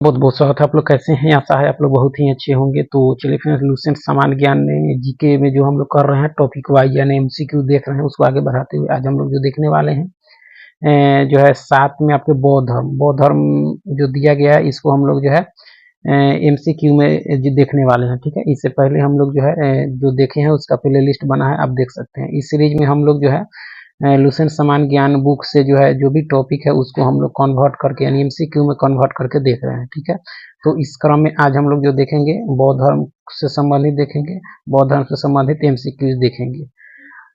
बहुत बहुत स्वागत है। आप लोग कैसे हैं? आशा है आप लोग बहुत ही अच्छे होंगे। तो चलिए फ्रेंड्स, लुसेंट सामान्य ज्ञान में जीके में जो हम लोग कर रहे हैं टॉपिक वाइज यानी एमसीक्यू देख रहे हैं, उसको आगे बढ़ाते हुए आज हम लोग जो देखने वाले हैं जो है 7 में आपके बौद्ध धर्म जो दिया गया है, इसको हम लोग जो है एमसीक्यू में जो देखने वाले हैं। ठीक है, इससे पहले हम लोग जो है जो देखे हैं उसका प्ले लिस्ट बना है, आप देख सकते हैं। इस सीरीज में हम लोग जो है लुसेंट सामान्य ज्ञान बुक से जो है जो भी टॉपिक है उसको हम लोग कन्वर्ट करके यानी एमसीक्यू में कन्वर्ट करके देख रहे हैं। ठीक है, तो इस क्रम में आज हम लोग जो देखेंगे बौद्ध धर्म से संबंधित देखेंगे, बौद्ध धर्म से संबंधित एमसीक्यू देखेंगे।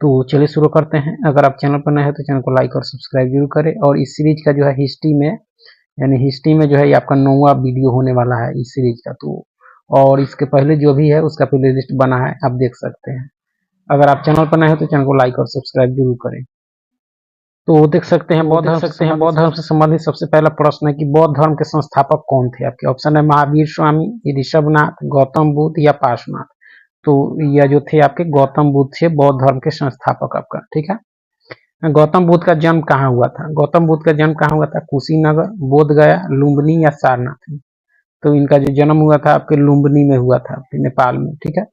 तो चलिए शुरू करते हैं। अगर आप चैनल पर नए हैं तो चैनल को लाइक और सब्सक्राइब जरूर करें। और इस सीरीज का जो है हिस्ट्री में यानी हिस्ट्री में जो है ये आपका 9वां वीडियो होने वाला है इस सीरीज का। तो और इसके पहले जो भी है उसका प्ले लिस्ट बना है, आप देख सकते हैं। अगर आप चैनल पर नए हैं तो चैनल को लाइक और सब्सक्राइब जरूर करें। तो देख सकते हैं बौद्ध धर्म से संबंधित सबसे पहला प्रश्न है कि बौद्ध धर्म के संस्थापक कौन थे आपके। ऑप्शन है महावीर स्वामी, ऋषभनाथ, गौतम बुद्ध या पार्श्वनाथ। तो यह जो थे आपके गौतम बुद्ध थे बौद्ध धर्म के संस्थापक आपका। ठीक है, गौतम बुद्ध का जन्म कहाँ हुआ था? गौतम बुद्ध का जन्म कहाँ हुआ था? कुशीनगर, बोधगया, लुम्बिनी या सारनाथ में। तो इनका जो जन्म हुआ था आपके लुम्बिनी में हुआ था, नेपाल में। ठीक है,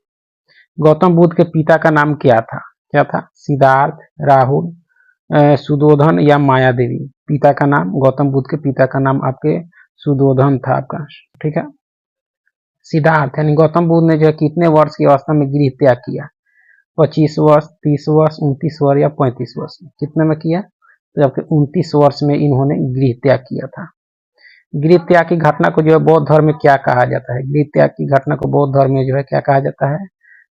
गौतम बुद्ध के पिता का नाम क्या था? क्या था? सिद्धार्थ, राहुल, सुदोधन या माया देवी। पिता का नाम, गौतम बुद्ध के पिता का नाम आपके सुदोधन था आपका। ठीक है, सिद्धार्थ यानी गौतम बुद्ध ने जो है कितने वर्ष की अवस्था में गृह त्याग किया? 25 वर्ष, 30 वर्ष, 29 वर्ष या 35 वर्ष में? कितने में किया? तो आपके 29 वर्ष में इन्होंने गृह त्याग किया था। गृह त्याग की घटना को जो है बौद्ध धर्म में क्या कहा जाता है? गृह त्याग की घटना को बौद्ध धर्म में जो है क्या कहा जाता है?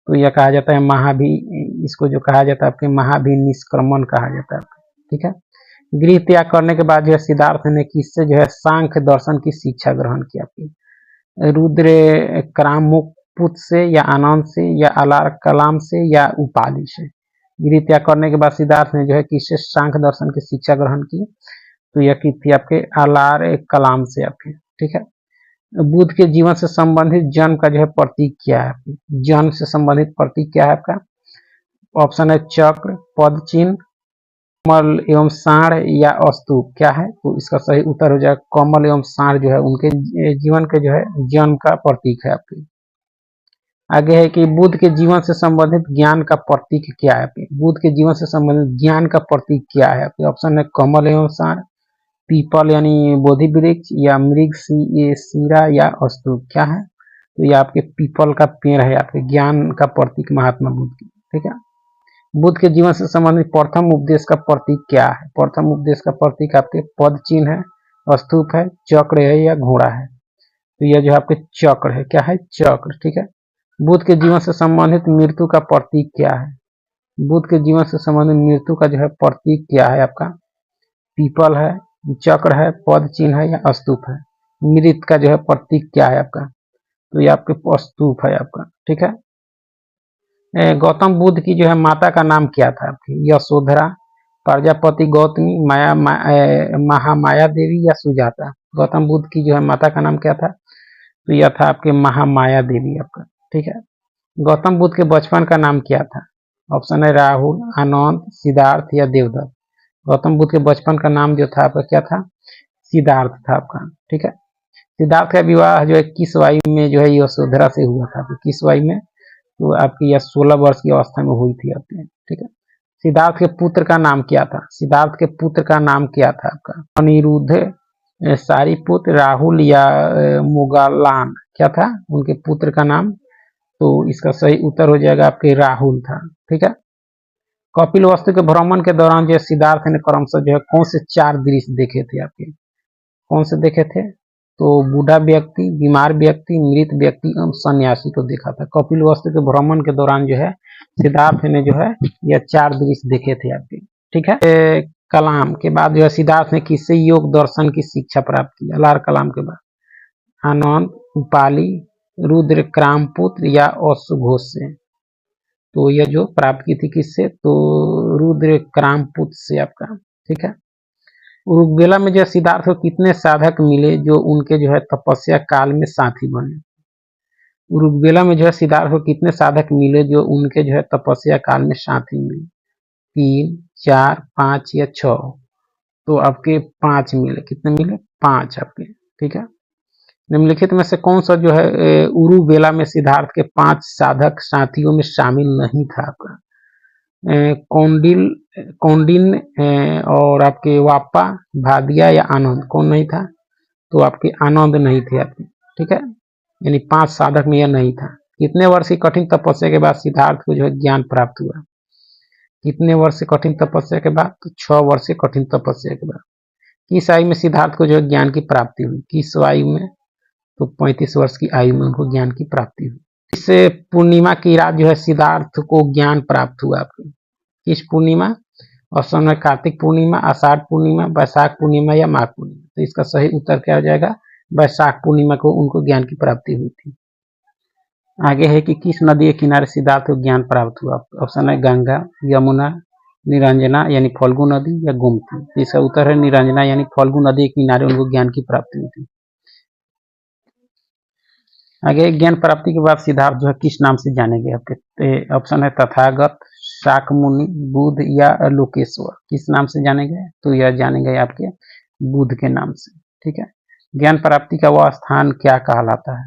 तो यह कहा जाता है महाभि, इसको जो कहा जाता है आपके महाभिनिष्क्रमण कहा जाता है। ठीक है, गृह त्याग करने के बाद जो है सिद्धार्थ ने किससे जो है सांख्य दर्शन की शिक्षा ग्रहण की आपकी? रुद्र क्रामुकपुत से या आनंद से या अलार कलाम से या उपालि से? गृह त्याग करने के बाद सिद्धार्थ ने जो है किससे सांख्य दर्शन की शिक्षा ग्रहण की? तो यह की थी आपके अलार कलाम से आपके। ठीक है, बुद्ध के जीवन से संबंधित जन्म का जो है प्रतीक क्या है? जन्म से संबंधित प्रतीक क्या है आपका? ऑप्शन है चक्र, पद चिन्ह, कमल एवं साढ़ या स्तूप। क्या है? तो इसका सही उत्तर हो जाएगा कमल एवं साढ़ जो है उनके जीवन के जो है जन्म का प्रतीक है आपके। आगे है कि बुद्ध के जीवन से संबंधित ज्ञान का प्रतीक क्या है आपके? बुद्ध के जीवन से संबंधित ज्ञान का प्रतीक क्या है आपके? ऑप्शन है कमल एवं साढ़, पीपल यानी बोधि वृक्ष या मृग शिरा या स्तूप। क्या है? तो ये आपके पीपल का पेड़ है आपके ज्ञान का प्रतीक महात्मा बुद्ध की। ठीक है, बुद्ध के जीवन से संबंधित प्रथम उपदेश का प्रतीक क्या है? प्रथम उपदेश का प्रतीक आपके पद चिन्ह है, स्तूप है, चक्र है या घोड़ा है। तो यह जो आपके चक्र है। क्या है? चक्र। ठीक है, बुद्ध के जीवन से संबंधित मृत्यु का प्रतीक क्या है? बुद्ध के जीवन से संबंधित मृत्यु का जो है प्रतीक क्या है आपका? पीपल है, चक्र है, पद चिन्ह है या स्तूप है। मृत का जो है प्रतीक क्या है आपका? तो ये आपके स्तूप है आपका। ठीक है, गौतम बुद्ध की जो है माता का नाम क्या था आपकी? यशोधरा, प्रजापति गौतमी, महामाया देवी या सुजाता। गौतम बुद्ध की जो है माता का नाम क्या था? तो यह था आपके महामाया देवी आपका। ठीक है, गौतम बुद्ध के बचपन का नाम क्या था? ऑप्शन है राहुल, आनंद, सिद्धार्थ या देवदत्त। गौतम बुद्ध के बचपन का नाम जो था आपका क्या था? सिद्धार्थ था आपका। ठीक है, सिद्धार्थ का विवाह जो है किस वायु में जो है यशोधरा से हुआ था? किस वायु में? तो आपकी यह 16 वर्ष की अवस्था में हुई थी आपकी। ठीक है, सिद्धार्थ के पुत्र का नाम क्या था? सिद्धार्थ के पुत्र का नाम क्या था आपका? अनिरुद्ध, सारिपुत्र, राहुल या मोगलान। क्या था उनके पुत्र का नाम? तो इसका सही उत्तर हो जाएगा आपके राहुल था। ठीक है, कपिल वस्तु के भ्रमण के दौरान जो है सिद्धार्थ ने क्रमशः जो है कौन से 4 दृश्य देखे थे आपके? कौन से देखे थे? तो बूढ़ा व्यक्ति, बीमार व्यक्ति, मृत व्यक्ति एवं सन्यासी को देखा था। कपिल वस्तु के भ्रमण के दौरान जो है सिद्धार्थ ने जो है यह 4 दृश्य देखे थे आपके। ठीक है, कलाम के बाद जो है सिद्धार्थ ने किससे योग दर्शन की शिक्षा प्राप्त की? अलार कलाम के बाद आनंद, उपाली, रुद्र क्रामपुत्र या अश्वघोष से। तो यह जो प्राप्त की थी किससे? तो रुद्र क्रामपुत्र से आपका। ठीक है, उरुग्वेला में जो सिद्धार्थ को कितने साधक मिले जो उनके जो है तपस्या काल में साथी बने? उरुग्वेला में जो है सिद्धार्थ को कितने साधक मिले जो उनके जो है तपस्या काल में साथी मिले? 3, 4, 5 या 6। तो आपके 5 मिले। कितने मिले? 5 आपके। ठीक है, निम्नलिखित में से कौन सा जो है उरुबेला में सिद्धार्थ के 5 साधक साथियों में शामिल नहीं था आपका? कौंडिल कौंडिन और आपके वापा, भादिया या आनंद, कौन नहीं था? तो आपके आनंद नहीं थे आपके, ठीक है, यानी 5 साधक में यह नहीं था। कितने वर्ष की कठिन तपस्या के बाद सिद्धार्थ को जो है ज्ञान प्राप्त हुआ? कितने वर्ष से कठिन तपस्या के बाद? तो 6 वर्ष से कठिन तपस्या के बाद। किस आयु में सिद्धार्थ को जो है ज्ञान की प्राप्ति हुई? किस आयु में? तो 35 वर्ष की आयु में उनको ज्ञान की प्राप्ति हुई। इससे पूर्णिमा की रात जो है सिद्धार्थ को ज्ञान प्राप्त हुआ आपको? किस पूर्णिमा? ऑप्शन है कार्तिक पूर्णिमा, आषाढ़ पूर्णिमा, बैसाख पूर्णिमा या माघ पूर्णिमा। तो इसका सही उत्तर क्या हो जाएगा? बैसाख पूर्णिमा को उनको ज्ञान की प्राप्ति हुई थी। आगे है कि किस नदी के किनारे सिद्धार्थ को ज्ञान प्राप्त हुआ? ऑप्शन है गंगा, यमुना, निरंजना यानी फल्गु नदी या गोमती। इसका उत्तर है निरंजना यानी फल्गु नदी के किनारे उनको ज्ञान की प्राप्ति हुई थी। आगे ज्ञान प्राप्ति के बाद सिद्धार्थ जो है किस नाम से जाने गए आपके? ऑप्शन है तथागत, शाकमुनि, बुद्ध या लोकेश्वर। किस नाम से जाने गए? तो यह जाने गए आपके बुद्ध के नाम से, ठीक है। ज्ञान प्राप्ति का वह स्थान क्या कहलाता है?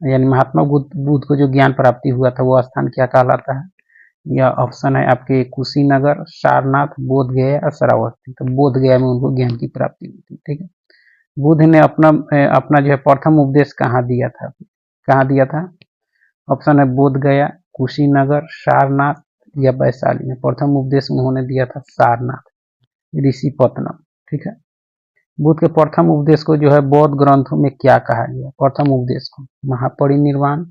यानी महात्मा बुद्ध को जो ज्ञान प्राप्ति हुआ था वह स्थान क्या कहलाता है? यह ऑप्शन है आपके कुशीनगर, सारनाथ, बोधगया या श्रावस्ती। तो बोधगया में उनको ज्ञान की प्राप्ति हुई थी, ठीक है। बुद्ध ने अपना जो है प्रथम उपदेश कहाँ दिया था? कहाँ दिया था? ऑप्शन है बोधगया, कुशीनगर, सारनाथ या वैशाली में। प्रथम उपदेश उन्होंने दिया था सारनाथ, ऋषिपत्तनम, ठीक है। बुद्ध के प्रथम उपदेश को जो है बौद्ध ग्रंथों में क्या कहा गया? प्रथम उपदेश को महापरिनिर्वाण,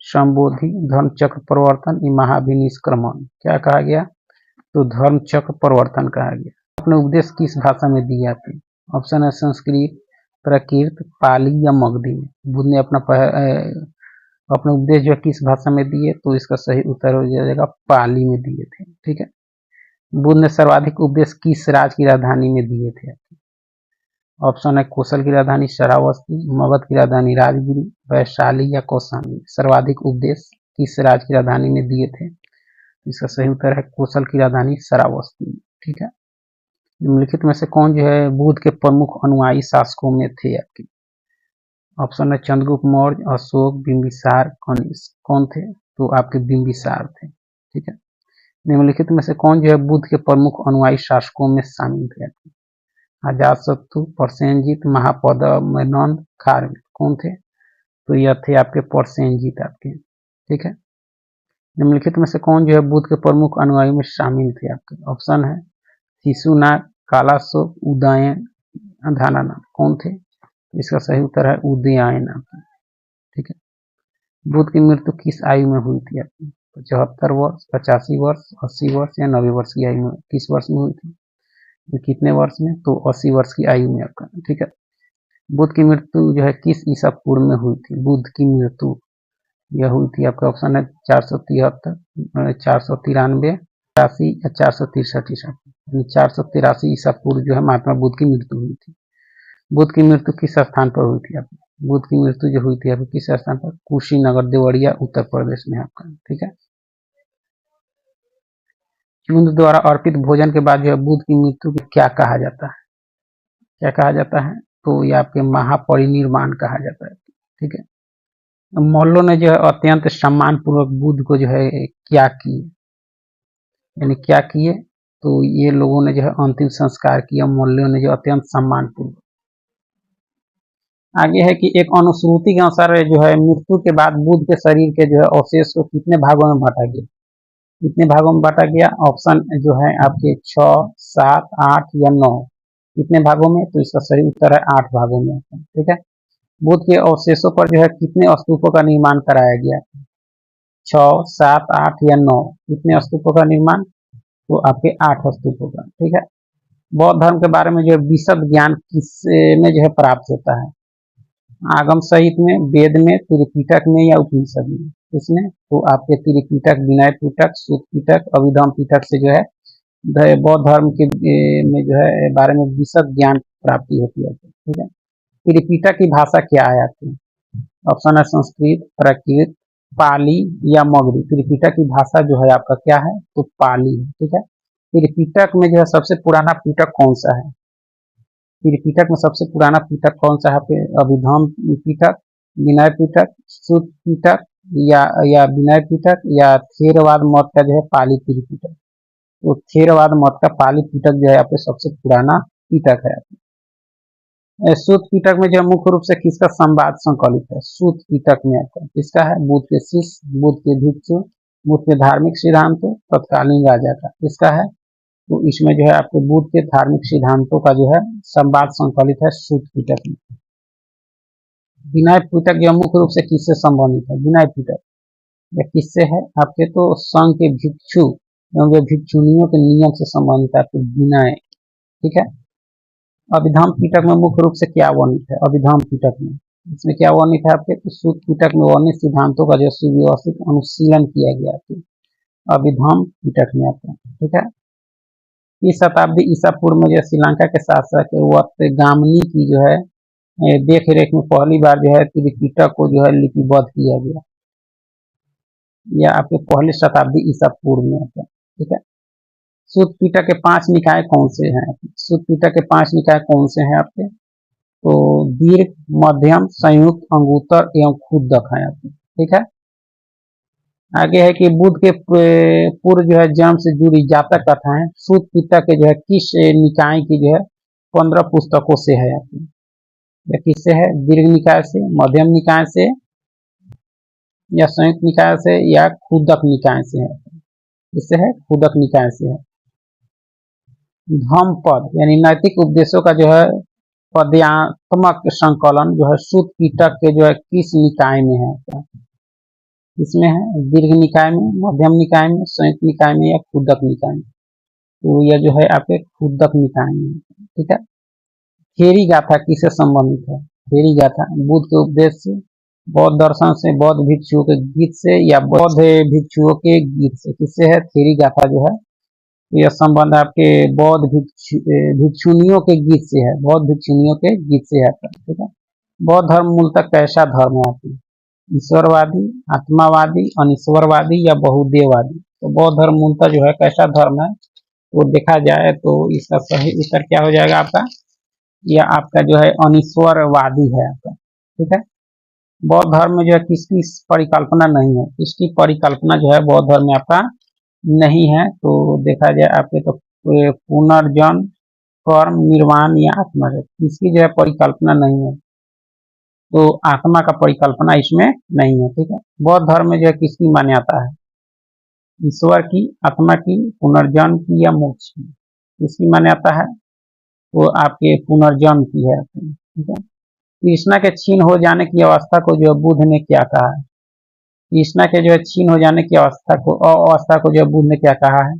संबोधि, धर्म चक्र प्रवर्तन या महाभिनिष्क्रमण। क्या कहा गया? तो धर्म चक्र प्रवर्तन कहा गया। अपने उपदेश किस भाषा में दिया थे? ऑप्शन है संस्कृत, प्राकृत, पाली या मगधी में। बुद्ध ने अपने उपदेश जो किस भाषा में दिए? तो इसका सही उत्तर हो जाएगा पाली में दिए थे, ठीक है। बुद्ध ने सर्वाधिक उपदेश किस राज्य की राजधानी में दिए थे? ऑप्शन है कौशल की राजधानी श्रावस्ती, मगध की राजधानी राजगिरी, वैशाली या कौशाम्बी। सर्वाधिक उपदेश किस राज्य की राजधानी में दिए थे? इसका सही उत्तर है कौशल की राजधानी श्रावस्ती, ठीक है। निम्नलिखित में से कौन जो है बुद्ध के प्रमुख अनुयायी शासकों में थे आपके? ऑप्शन है चंद्रगुप्त मौर्य, अशोक, बिंबिसार, कनिष्क। कौन थे? तो आपके बिंबिसार थे, ठीक है। निम्नलिखित में से कौन जो है बुद्ध के प्रमुख अनुयायी शासकों में शामिल थे? अजातशत्रु, प्रसेनजीत, महापद्मनंद, खारवेल। कौन थे? तो यह थे आपके प्रसेनजीत आपके, ठीक है। निम्नलिखित में से कौन जो है बुद्ध के प्रमुख अनुयायी में शामिल थे आपके? ऑप्शन है शिशुनाग, कालाशोक, उदयन, धानानाथ। कौन थे? इसका सही उत्तर है उदयन आपका, ठीक है। बुद्ध की मृत्यु किस आयु में हुई थी आपकी? 75 वर्ष, 85 वर्ष, 80 वर्ष या 90 वर्ष की आयु में? किस वर्ष में हुई थी? कितने वर्ष में? तो 80 वर्ष की आयु में आपका, ठीक है। बुद्ध की मृत्यु जो है किस ईसा पूर्व में हुई थी? बुद्ध की मृत्यु यह हुई थी आपका ऑप्शन है 473, 493, 83 या 463 ईसा, यानी 483 ईसा पूर्व जो है महात्मा बुद्ध की मृत्यु हुई थी। बुद्ध की मृत्यु किस स्थान पर हुई थी आपकी? बुद्ध की मृत्यु जो हुई थी आपकी किस स्थान पर? कुशीनगर, देवरिया, उत्तर प्रदेश में आपका, ठीक है। चूंद द्वारा अर्पित भोजन के बाद जो है बुद्ध की मृत्यु को क्या कहा जाता है? क्या कहा जाता है? तो ये आपके महापरिनिर्वाण कहा जाता है, ठीक है। मौर्यों ने जो है अत्यंत सम्मान पूर्वक बुद्ध को जो है क्या किए, यानी क्या किए? तो ये लोगों ने जो है अंतिम संस्कार किया मौर्यों ने जो अत्यंत सम्मान पूर्वक। आगे है कि एक अनुश्रुति के अनुसार जो है मृत्यु के बाद बुद्ध के शरीर के जो है अवशेष को कितने भागों में बांटा गया? कितने भागों में बांटा गया? ऑप्शन जो है आपके 6, 7, 8 या 9। कितने भागों में? तो इसका सही उत्तर है 8 भागों में, ठीक है। बुद्ध के अवशेषों पर जो है कितने स्तूपों का निर्माण कराया गया? 6, 7, 8 या 9। कितने स्तूपों का निर्माण? तो आपके 8 स्तूपों का, ठीक है। बौद्ध धर्म के बारे में जो है विशद ज्ञान किस में जो है प्राप्त होता है? आगम सहित में, वेद में, त्रिपिटक में या उपनिषद में? इसमें तो आपके त्रिपिटक, विनय पिटक, सूत पिटक, अभिधम पिटक से जो है बौद्ध धर्म के में जो है बारे में विशद ज्ञान प्राप्ति होती है, ठीक है। त्रिपिटक की भाषा क्या है आपकी? ऑप्शन है संस्कृत, प्राकृत, पाली या मगधी। त्रिपिटक की भाषा जो है आपका क्या है? तो पाली है, ठीक है। त्रिपिटक में जो है सबसे पुराना पिटक कौन सा है? त्रिपिटक में सबसे पुराना पिटक कौन सा है पे? अभिधम पिटक, विनय पिटक, सुत पिटक या विनय पिटक या थेरवाद मत का जो है पाली त्रिपिटक। तो थेरवाद मत का पाली पिटक जो है आपके सबसे पुराना पिटक है। सूत पिटक में जो मुख्य रूप से किसका संवाद संकलित है? सूत पिटक में आपका किसका है? बुद्ध के शिष्य, बुद्ध के भिक्षु, बुद्ध के धार्मिक सिद्धांतों, तत्कालीन राजा का किसका है? तो इसमें जो है आपके बुद्ध के धार्मिक सिद्धांतों का जो है संवाद संकलित है सूत पिटक में। विनय पिटक जो मुख्य रूप से किससे संबंधित है? विनय पिटक यह किससे है? आपके तो संघ के भिक्षु एवं भिक्षुणियों के नियम से संबंधित है आपके विनय। ठीक है। अभिधम पिटक में मुख्य रूप से क्या वर्णित है? अभिधम पिटक में इसमें क्या वर्णित है आपके? तो सूत पिटक में वर्णित सिद्धांतों का जो सुव्यवस्थित अनुशीलन किया गया है अभिधम पिटक में आपका। ठीक है। इस शताब्दी ईसा पूर्व में जो श्रीलंका के शासक वत्सगामिनी की जो है देख रेख में पहली बार जो है त्रिपिटक को जो है लिपिबद्ध किया गया, या आपके पहली शताब्दी ईसा पूर्व में आता। ठीक है। सूत पिटक के 5 निकाय कौन से हैं? सूत पिटक के 5 निकाय कौन से हैं आपके? तो दीर्घ, मध्यम, संयुक्त, अंगुत्तर एवं खुद्दक है आपके। ठीक है। आगे है कि बुद्ध के पूर्व जो है जन्म से जुड़ी जातक कथाएं सूत पिटक के जो है किस निकाय की जो है 15 पुस्तकों से है आपकी? किससे है? दीर्घ निकाय से, मध्यम निकाय से या संयुक्त निकाय से या खुदक निकाय से है? इससे है खुदक निकाय से है। धम्म पद यानी नैतिक उपदेशों का जो है पद्यात्मक संकलन जो है सूत पिटक के जो है किस निकाय में है? इसमें है दीर्घ निकाय में, मध्यम निकाय में, संयुक्त निकाय में या खुदक निकाय में? तो यह जो है आपके खुदक निकाय में। ठीक है। थेरी गाथा किससे संबंधित है? थेरी गाथा बुद्ध के उपदेश से, बौद्ध दर्शन से, बौद्ध भिक्षुओं के गीत से या बौद्ध भिक्षुओं के गीत से? किससे है? थेरी गाथा जो है यह संबंध आपके बौद्ध भिक्षुणियों के गीत से है, बौद्ध भिक्षुणियों के गीत से है। ठीक है। बौद्ध धर्म मूलतः कैसा धर्म है आपकी? ईश्वरवादी, आत्मावादी, अनिश्वरवादी या बहुदेववादी? तो बौद्ध धर्म मूलतः जो है कैसा धर्म है? वो देखा जाए तो इसका सही उत्तर क्या हो जाएगा आपका? या आपका जो है अनिश्वरवादी है आपका। ठीक है। बौद्ध धर्म में जो है किसकी परिकल्पना नहीं है? किसकी परिकल्पना जो है बौद्ध धर्म में आपका नहीं है? तो देखा जाए आपके तो पुनर्जन्म, कर्म, निर्वाण या आत्मा है, किसकी जो है परिकल्पना नहीं है? तो आत्मा का परिकल्पना इसमें नहीं है। ठीक है। बौद्ध धर्म में जो है किसकी मान्यता है? ईश्वर की, आत्मा की, पुनर्जन्म की या मोक्ष की? किसकी मान्यता है? वो आपके पुनर्जन्म की है। ठीक है। कृष्णा के छीन हो जाने की अवस्था को जो बुद्ध ने क्या कहा है? कृष्णा के जो है छीन हो जाने की अवस्था को जो बुद्ध ने क्या कहा है?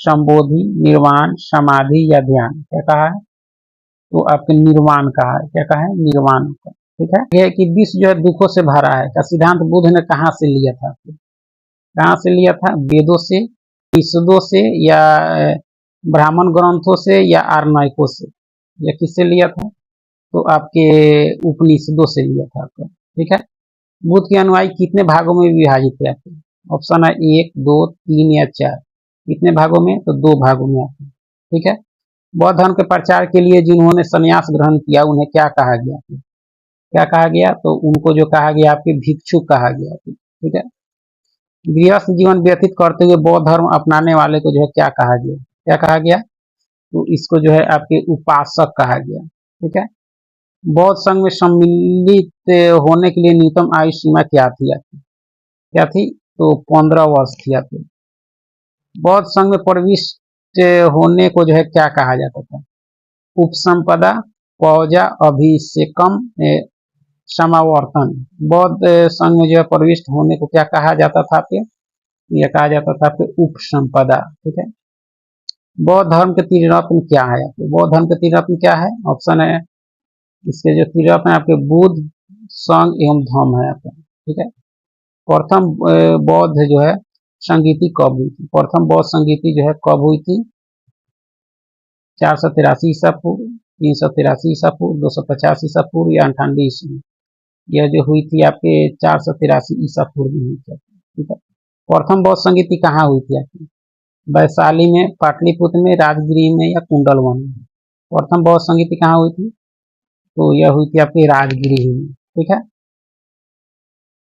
संबोधि, निर्वाण, समाधि या ध्यान? क्या कहा है? तो आपके निर्वाण कहा है। क्या कहा है? निर्वाण। ठीक है। यह कि विश्व जो है दुखों से भरा है का सिद्धांत बुद्ध ने कहाँ से लिया था? कहाँ से लिया था? वेदों से, उपनिषदों से या ब्राह्मण ग्रंथों से या आर्नाइकों से? या किससे लिया था? तो आपके उपनिषदों से लिया था आपका। ठीक है। बुद्ध के अनुयायी कितने भागों में विभाजित थे आपके? ऑप्शन है 1, 2, 3 या 4। कितने भागों में? तो 2 भागों में आपके। ठीक है। बौद्ध धर्म के प्रचार के लिए जिन्होंने संन्यास ग्रहण किया उन्हें क्या कहा गया? क्या कहा गया? तो उनको जो कहा गया आपके भिक्षु कहा गया। ठीक है। गृहस्थ जीवन व्यतीत करते हुए बौद्ध धर्म अपनाने वाले को जो है क्या कहा गया? क्या कहा गया? तो इसको जो है आपके उपासक कहा गया। ठीक है। बौद्ध संघ में सम्मिलित होने के लिए न्यूनतम आयु सीमा क्या थी आपकी? क्या थी? तो 15 वर्ष थी आपकी। बौद्ध संघ में प्रविष्ट होने को जो है क्या कहा जाता था? उपसंपदा, पौजा, अभिषेकम, समावर्तन। बौद्ध संघ में जो है प्रविष्ट होने को क्या कहा जाता था आपके? यह कहा जाता था आपके उपसंपदा। ठीक है। बौद्ध धर्म के त्रिरत्न क्या है? बौद्ध धर्म के त्रिरत्न क्या है? ऑप्शन है इसके जो त्रिरत्न है आपके बुद्ध, संघ एवं धम्म है आपका। ठीक है। प्रथम बौद्ध जो है संगीति कब हुई थी? प्रथम बौद्ध संगीति जो है कब हुई थी? 483 ईसा पूर्व, 383 ईसा पूर्व, 250 ईसा पूर्व या 98 ईस्वी? यह जो हुई थी आपके 483 ईसा पूर्व में हुई थी। ठीक है। प्रथम बौद्ध संगीति कहाँ हुई थी आपकी? वैशाली में, पाटलिपुत्र में, राजगृह में या कुंडलवन में? प्रथम बौद्ध संगीति कहाँ हुई थी? तो यह हुई थी आपकी राजगिरी में। ठीक है।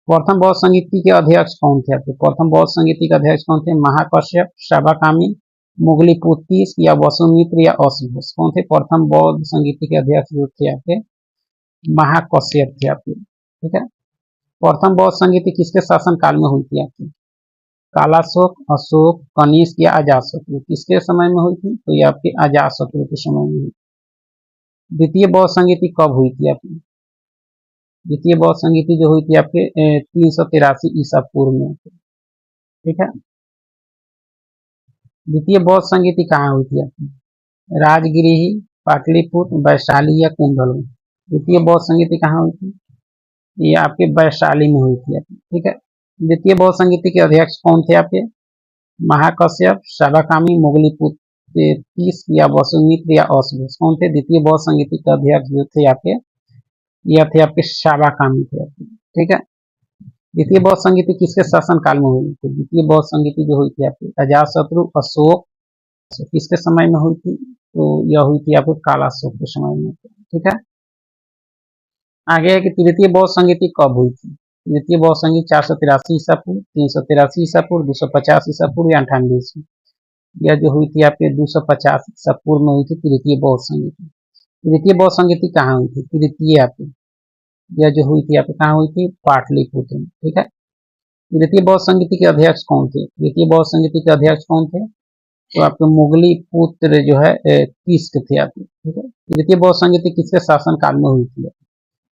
प्रथम बौद्ध संगीति के अध्यक्ष कौन थे आपके? प्रथम बौद्ध संगीति के अध्यक्ष कौन थे? महाकश्यप, शाबाकामी, मुगलीपुत्तीस या वसुमित्र या अश्वघोष? कौन थे प्रथम बौद्ध संगीति के अध्यक्ष जो थे आपके? महाकश्यप थे आपके। ठीक है। प्रथम बौद्ध संगीति किसके शासन काल में हुई थी आपकी? कालाशोक, अशोक, कनिष्क या अजातशत्रु? किसके समय में हुई थी? तो ये आपके अजातशत्रु के समय में हुई। द्वितीय बौद्ध संगीति कब हुई थी आपकी? द्वितीय बौद्ध संगीति जो हुई थी आपके 383 ईसा पूर्व में। ठीक है। द्वितीय बौद्ध संगीति कहाँ हुई थी आपकी? राजगिरी, पाटलिपुत्र, वैशाली या कुंडल में? द्वितीय बौद्ध संगीति कहाँ हुई थी? ये आपके वैशाली में हुई थी आपकी। ठीक है। द्वितीय बौद्ध संगीति के अध्यक्ष कौन थे आपके? महाकश्यप, शाबाकामी, मुगलीपुत्तीस या वसुमित्र या अश्वघोष? कौन थे द्वितीय बौद्ध संगीति के अध्यक्ष जो थे आपके? यह थे आपके शाबाकामी थे आपके। ठीक है। द्वितीय बौद्ध संगीति किसके शासन काल में हुई? तो द्वितीय बौद्ध संगीति जो हुई थी आपकी अजातशत्रु, अशोक, किसके समय में हुई थी? तो यह हुई थी आपके कालाशोक के समय में। ठीक है। आगे है कि तृतीय बौद्ध संगीति कब हुई थी? तृतीय बौद्ध संगीत 483 ईसा पूर्व, 383 ईसा पूर्व, 250 ईसा पूर्व या 98 ईस्वी? यह जो हुई थी आपके 250 ईसा पूर्व में हुई थी तृतीय बौद्ध संगीति। तृतीय बौद्ध संगीति कहाँ हुई थी? तृतीय आपकी यह जो हुई थी आपकी कहाँ हुई थी? पाटलिपुत्र में। ठीक है। तृतीय बौद्ध संगीति के अध्यक्ष कौन थे? तृतीय बौद्ध संगीति के अध्यक्ष कौन थे? तो आपके मुगली पुत्र जो है किस्क थे आपके। ठीक है। तृतीय बौद्ध संगीति किसके शासन काल में हुई थी?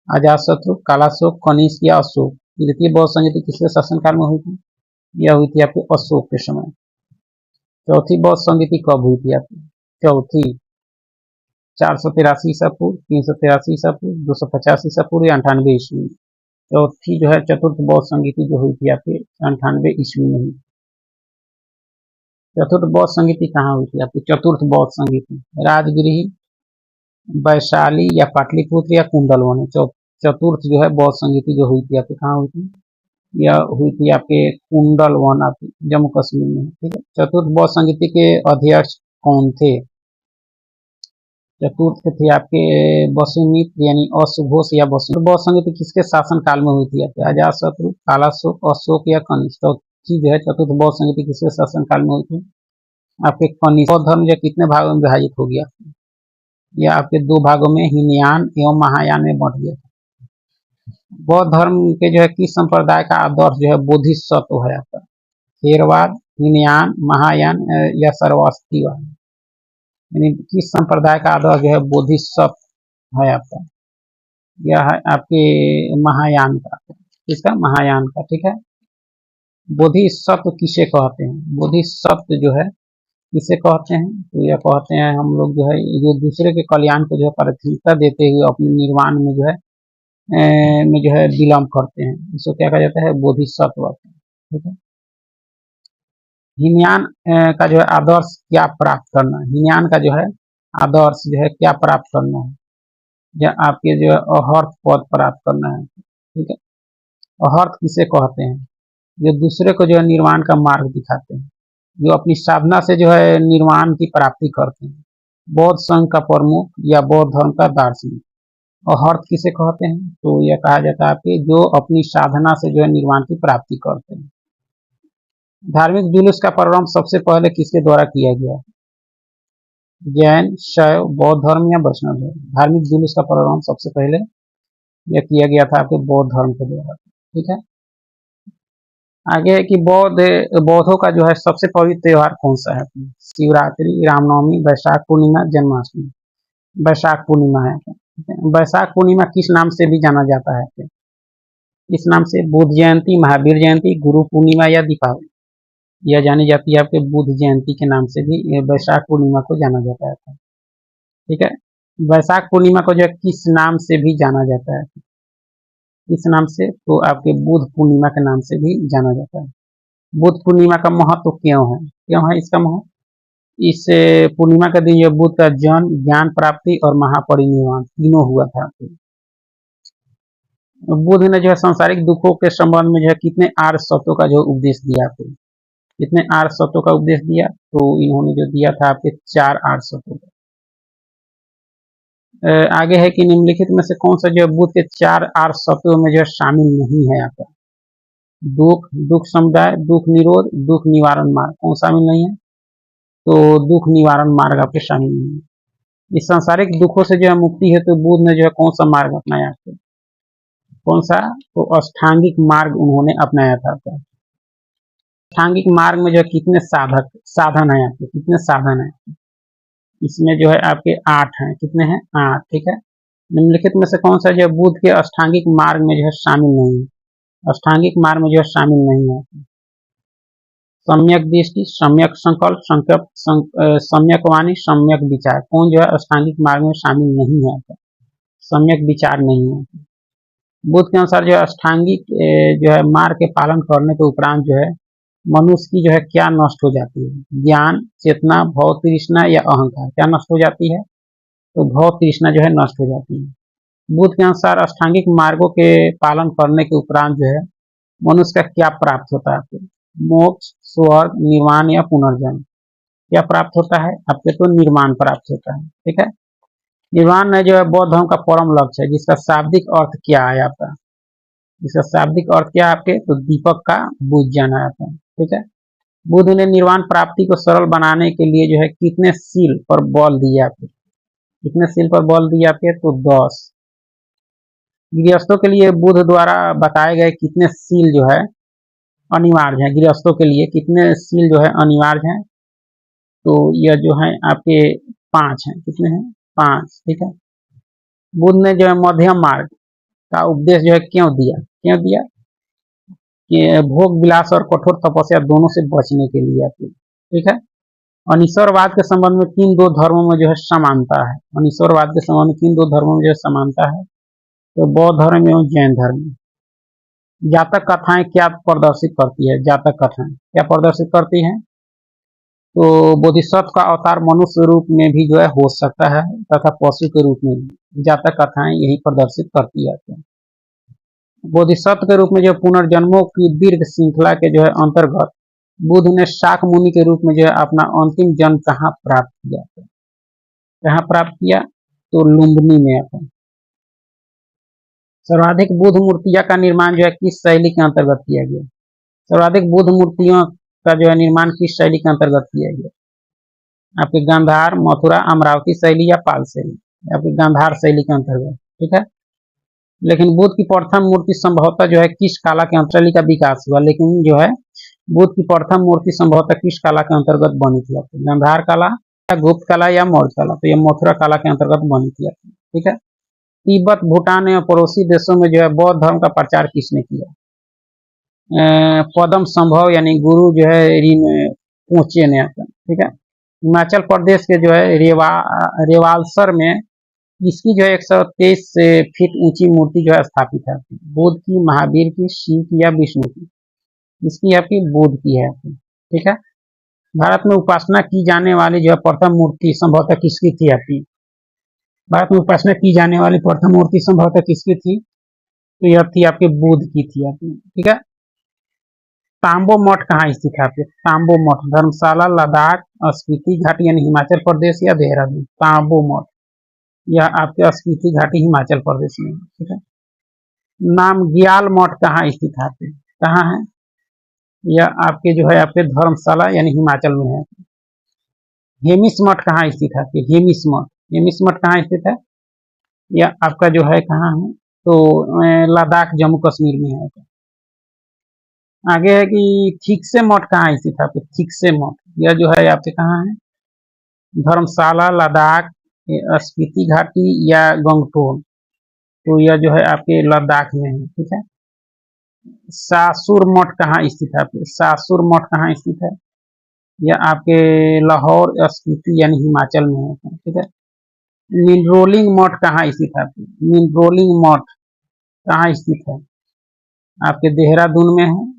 अजातशत्रु, कालाशोक, कनिष्क या अशोक? तृतीय बौद्ध संगीति किसके शासन काल में हुई थी? यह हुई थी आपके अशोक के समय। चौथी बौद्ध संगीति कब हुई थी आपकी? चौथी 483 ईसा पूर्व, 383 ईसा पूर्व, 250 ईसा पूर्व या 98 ईस्वी? चौथी जो है चतुर्थ बौद्ध संगीति जो हुई थी आपकी 98 ईस्वी में हुई। चतुर्थ बौद्ध संगीति कहाँ हुई थी आपकी? चतुर्थ बौद्ध संगीति राजगिरी, वैशाली या पाटलिपुत्र या कुंडलवन? चतुर्थ जो है बौद्ध संगीति जो हुई थी आपकी कहाँ हुई थी? यह हुई थी आपके कुंडलवन आपकी जम्मू कश्मीर में। ठीक है। चतुर्थ बौद्ध संगीति के अध्यक्ष कौन थे? चतुर्थ थे आपके वसुमित्र यानी अश्वघोष या वसुमित्र। बौद्ध संगीति किसके शासन काल में हुई थी आपके? अजातशत्रु, कालाशोक, अशोक या कनिष्क? चौथी जो है चतुर्थ बौद्ध संगीति किसके शासन काल में हुई थी? आपके कनिष्क। बौद्ध धर्म जो कितने भागों में विभाजित हो गया? यह आपके दो भागों में हीनयान एवं महायान में बांट गया। बौद्ध धर्म के जो है किस संप्रदाय का आदर्श जो है बोधिसत्व है आपका? थेरवाद, हीनयान, महायान या सरस्वतीवाद? यानी किस संप्रदाय का आदर्श जो है बोधिसत्व है आपका? यह है आपके महायान का। किसका? महायान का। ठीक है। बोधिसत्व किसे कहते हैं? बोधिसत्व जो है किसे कहते हैं? तो यह कहते हैं हम लोग जो है जो दूसरे के कल्याण को जो है प्राथमिकता देते हुए अपने निर्वाण में जो है विलम्ब करते हैं। इसको क्या कहा जाता है? बोधिसत्व। ठीक है। हीनयान का जो है आदर्श क्या प्राप्त करना? हीनयान का जो है आदर्श जो है क्या प्राप्त करना है? या आपके जो है अहर्थ पद प्राप्त करना है। ठीक है। अहर्थ किसे कहते हैं? जो दूसरे को जो है निर्वाण का मार्ग दिखाते हैं, जो अपनी साधना से जो है निर्वाण की प्राप्ति करते हैं। बौद्ध संघ का प्रमुख या बौद्ध धर्म का दार्शनिक। अहर्थ किसे कहते हैं? तो यह कहा जाता है आपके जो अपनी साधना से जो है निर्वाण की प्राप्ति करते हैं। धार्मिक जुलूस का प्रारंभ सबसे पहले किसके द्वारा किया गया? जैन, शैव, बौद्ध धर्म या वैष्णव धर्म? धार्मिक जुलूस का प्रारंभ सबसे पहले यह किया गया था आपके बौद्ध धर्म के द्वारा। ठीक है। आगे है कि बौद्धों का जो है सबसे पवित्र त्योहार कौन सा है? शिवरात्रि, रामनवमी, वैशाख पूर्णिमा, जन्माष्टमी? वैशाख पूर्णिमा है। वैशाख पूर्णिमा किस नाम से भी जाना जाता है? इस नाम से बुद्ध जयंती, महावीर जयंती, गुरु पूर्णिमा या दीपावली? यह जानी जाती है आपके बुद्ध जयंती के नाम से भी वैशाख पूर्णिमा को जाना जाता है। ठीक है। वैशाख पूर्णिमा को जो है किस नाम से भी जाना जाता है? किस नाम से? तो आपके बुद्ध पूर्णिमा के नाम से भी जाना जाता है। बुद्ध पूर्णिमा का महत्व क्यों है? क्यों है इसका महत्व? इस पूर्णिमा के दिन जो बुद्ध का जन्म, ज्ञान प्राप्ति और महापरिनिर्वाण तीनों हुआ था। बुद्ध ने जो है सांसारिक दुखों के संबंध में जो है कितने आर्य सत्यों का जो उपदेश दिया था? कितने आर्य सत्यों का उपदेश दिया? तो इन्होंने जो दिया था आपके 4 आर्य सत्यों का। आगे है कि निम्नलिखित में से कौन सा जो है बुद्ध के 4 आर्य सत्यों में जो है शामिल नहीं है यहाँ पर? दुख, दुख समुदाय, दुख निरोध, दुख निवारण मार्ग, कौन शामिल नहीं है? तो दुख निवारण मार्ग आपके शामिल नहीं है। इस सांसारिक दुखों से जो है मुक्ति है तो बुद्ध ने जो है कौन सा मार्ग अपनाया आपको? कौन सा? तो अष्टांगिक मार्ग उन्होंने अपनाया था आपका। अष्टांगिक मार्ग में जो है कितने साधन है आपके? कितने साधन है? इसमें जो है आपके 8 हैं। कितने हैं? 8। ठीक है। निम्नलिखित में से कौन सा जो है बुद्ध के अष्टांगिक मार्ग में जो है शामिल नहीं है? अष्टांगिक मार्ग में जो है शामिल नहीं है। सम्यक दृष्टि, सम्यक संकल्प, सम्यक वाणी, सम्यक विचार, कौन जो है अष्टांगिक मार्ग में शामिल नहीं है? सम्यक विचार नहीं है। बुद्ध के अनुसार जो है अष्टांगिक जो है मार्ग के पालन करने के उपरांत जो है मनुष्य की जो है क्या नष्ट हो जाती है? ज्ञान, चेतना, भव तृष्णा या अहंकार, क्या नष्ट हो जाती है? तो भव तृष्णा जो है नष्ट हो जाती है। बुद्ध के अनुसार अष्टांगिक मार्गों के पालन करने के उपरांत जो है मनुष्य का क्या प्राप्त होता है आपको? मोक्ष, स्वर्ग, निर्वाण या पुनर्जन्म, क्या प्राप्त होता है आपके? तो निर्वाण प्राप्त होता है। ठीक है। निर्वाण जो है बौद्ध धर्म का परम लक्ष्य है, जिसका शाब्दिक अर्थ क्या है आपका? इसका शाब्दिक अर्थ क्या है आपके? तो दीपक का बुझ जाना आता है। ठीक है। बुद्ध ने निर्वाण प्राप्ति को सरल बनाने के लिए जो है कितने सील पर बल दिए आपके? कितने सील पर बल दिए आपके? तो 10। गृहस्थों के लिए बुद्ध द्वारा बताए गए कितने सील जो है अनिवार्य है? गृहस्थों के लिए कितने सील जो है अनिवार्य है? तो यह जो है आपके 5 हैं। कितने हैं? 5। ठीक है। बुद्ध ने जो है मध्यम मार्ग का उपदेश जो है क्यों दिया? क्यों दिया? कि भोग विलास और कठोर तपस्या दोनों से बचने के लिए आपके। ठीक है। अनिश्वरवाद के संबंध में किन 2 धर्मों में जो है समानता है? अनिश्वरवाद के संबंध में किन 2 धर्मों में जो है समानता है? तो बौद्ध धर्म एवं जैन धर्म। जातक कथाएं क्या प्रदर्शित करती है? जातक कथाएं क्या प्रदर्शित करती हैं? तो बोधिसत्व का अवतार मनुष्य रूप में भी जो है हो सकता है तथा पशु के रूप में भी। जातक कथाएं यही प्रदर्शित करती है। बोधिसत्व के रूप में जो पुनर्जन्मों की दीर्घ श्रृंखला के जो है अंतर्गत बुद्ध ने शाक मुनि के रूप में जो है अपना अंतिम जन्म कहाँ प्राप्त किया? कहाँ प्राप्त किया? तो लुम्बिनी में अपन। सर्वाधिक बुद्ध मूर्तियां का निर्माण जो है किस शैली के अंतर्गत किया गया? सर्वाधिक बुद्ध मूर्तियों का जो है निर्माण किस शैली के अंतर्गत किया गया? आपके गांधार, मथुरा, अमरावती शैली या पाल शैली? आपके गांधार शैली के अंतर्गत। ठीक है। लेकिन बुद्ध की प्रथम मूर्ति संभवतः जो है किस काला के अंतर्गत का विकास हुआ? लेकिन जो है बुद्ध की प्रथम मूर्ति संभवतः किस काला के अंतर्गत बनी थी? आपकी गांधार काला या गुप्त काला या मौर्य काला? तो ये मथुरा काला के अंतर्गत बनी थी आपकी। ठीक है। तिब्बत, भूटान एवं पड़ोसी देशों में जो है बौद्ध धर्म का प्रचार किसने किया? पदम संभव यानी गुरु जो है पहुंचे ने। ठीक है। हिमाचल प्रदेश के जो है रेवालसर में इसकी जो है 123 फीट ऊंची मूर्ति जो है स्थापित है। बुद्ध की, महावीर की, शिव की या विष्णु की? इसकी आपकी बुद्ध की है। ठीक है। भारत में उपासना की जाने वाली जो है प्रथम मूर्ति संभवतः किसकी थी आपकी? भारत में उपासना की जाने वाली प्रथम मूर्ति संभवतः किसकी थी? तो यह थी आपके बुद्ध की थी आपकी। ठीक है। तांबो मठ कहाँ स्थित है आपके? तांबो मठ धर्मशाला, लद्दाख, स्पीति घाटी यानी हिमाचल प्रदेश या देहरादून? तांबो मठ यह आपके स्पीति घाटी हिमाचल प्रदेश में। ठीक है। नामग्याल मठ कहाँ स्थित है आपके? कहाँ है? यह आपके जो है आपके धर्मशाला यानी हिमाचल में है। हेमिस मठ कहाँ स्थित है आपके? हेमिस मठ, हेमिस मठ कहाँ स्थित है? यह आपका जो है कहाँ है? तो लद्दाख जम्मू कश्मीर में है। आगे है कि थिकसे मठ कहाँ स्थित है आपके? थिकसे मठ यह जो है आपके कहाँ है? धर्मशाला, लद्दाख, स्पीति घाटी या गंगटोक? तो यह जो है आपके लद्दाख में है। ठीक है। सासुर मठ कहाँ स्थित है आपके? सासुर मठ कहाँ स्थित है? यह आपके लाहौर स्पीति यानी हिमाचल में है। ठीक है। मिनरोलिंग मठ कहाँ स्थित है आपके? मिनरोलिंग मठ कहाँ स्थित है? आपके देहरादून में है।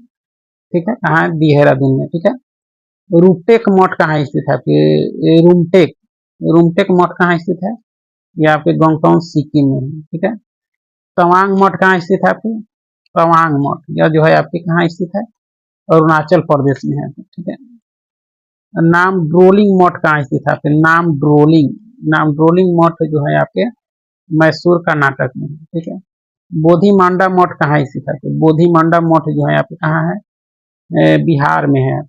ठीक है। कहाँ है? देहरादून में। ठीक है। रूमटेक मठ कहाँ स्थित है आपके? रूमटेक, रूमटेक मठ कहाँ स्थित है? यह आपके गंगटोक सिक्किम में है। ठीक है। तवांग मठ कहाँ स्थित है आपके? तवांग मठ यह जो है आपके कहाँ स्थित है? अरुणाचल प्रदेश में है। ठीक है। नाम ड्रोलिंग मठ कहाँ स्थित है आपके? नाम ड्रोलिंग, नाम ड्रोलिंग मठ जो है आपके मैसूर कर्नाटक में, ठीक है। बोधि मांडा मठ कहाँ है इसी तरह के, बोधि मांडा मठ जो है आपके कहाँ है, बिहार में है।